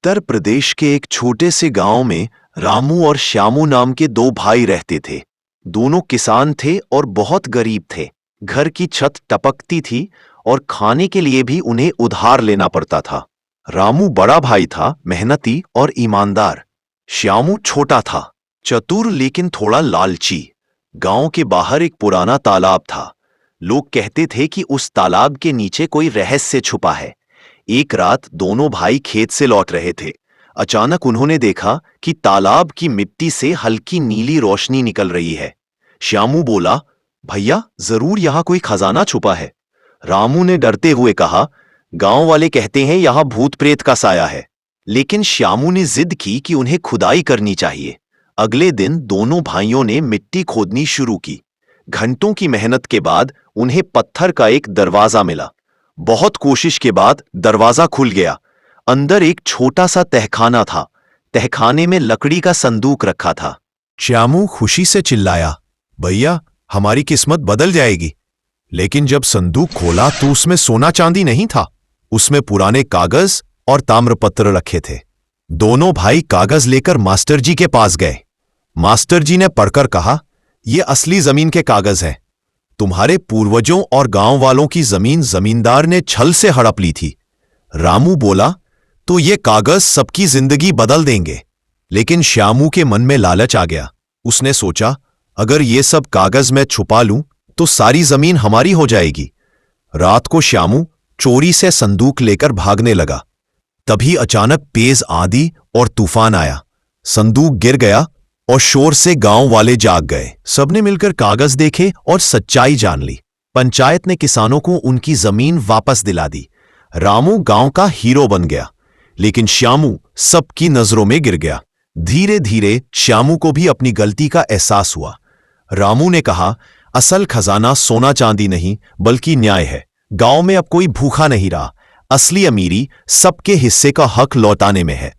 उत्तर प्रदेश के एक छोटे से गांव में रामू और श्यामू नाम के दो भाई रहते थे। दोनों किसान थे और बहुत गरीब थे। घर की छत टपकती थी और खाने के लिए भी उन्हें उधार लेना पड़ता था। रामू बड़ा भाई था, मेहनती और ईमानदार। श्यामू छोटा था, चतुर लेकिन थोड़ा लालची। गांव के बाहर एक पुराना तालाब था। लोग कहते थे कि उस तालाब के नीचे कोई रहस्य छुपा है। एक रात दोनों भाई खेत से लौट रहे थे। अचानक उन्होंने देखा कि तालाब की मिट्टी से हल्की नीली रोशनी निकल रही है। श्यामू बोला, भैया, जरूर यहां कोई खजाना छुपा है। रामू ने डरते हुए कहा, गांव वाले कहते हैं यहां भूत प्रेत का साया है। लेकिन श्यामू ने जिद की कि उन्हें खुदाई करनी चाहिए। अगले दिन दोनों भाइयों ने मिट्टी खोदनी शुरू की। घंटों की मेहनत के बाद उन्हें पत्थर का एक दरवाजा मिला। बहुत कोशिश के बाद दरवाजा खुल गया। अंदर एक छोटा सा तहखाना था। तहखाने में लकड़ी का संदूक रखा था। श्यामू खुशी से चिल्लाया, भैया, हमारी किस्मत बदल जाएगी। लेकिन जब संदूक खोला तो उसमें सोना चांदी नहीं था। उसमें पुराने कागज और ताम्रपत्र रखे थे। दोनों भाई कागज लेकर मास्टर जी के पास गए। मास्टर जी ने पढ़कर कहा, यह असली जमीन के कागज हैं। तुम्हारे पूर्वजों और गांव वालों की जमीन जमींदार ने छल से हड़प ली थी। रामू बोला, तो ये कागज सबकी जिंदगी बदल देंगे। लेकिन श्यामू के मन में लालच आ गया। उसने सोचा, अगर ये सब कागज मैं छुपा लूं तो सारी जमीन हमारी हो जाएगी। रात को श्यामू चोरी से संदूक लेकर भागने लगा। तभी अचानक तेज आंधी और तूफान आया। संदूक गिर गया और शोर से गांव वाले जाग गए। सबने मिलकर कागज देखे और सच्चाई जान ली। पंचायत ने किसानों को उनकी जमीन वापस दिला दी। रामू गांव का हीरो बन गया, लेकिन श्यामू सबकी नजरों में गिर गया। धीरे धीरे श्यामू को भी अपनी गलती का एहसास हुआ। रामू ने कहा, असल खजाना सोना चांदी नहीं बल्कि न्याय है। गांव में अब कोई भूखा नहीं रहा। असली अमीरी सबके हिस्से का हक लौटाने में है।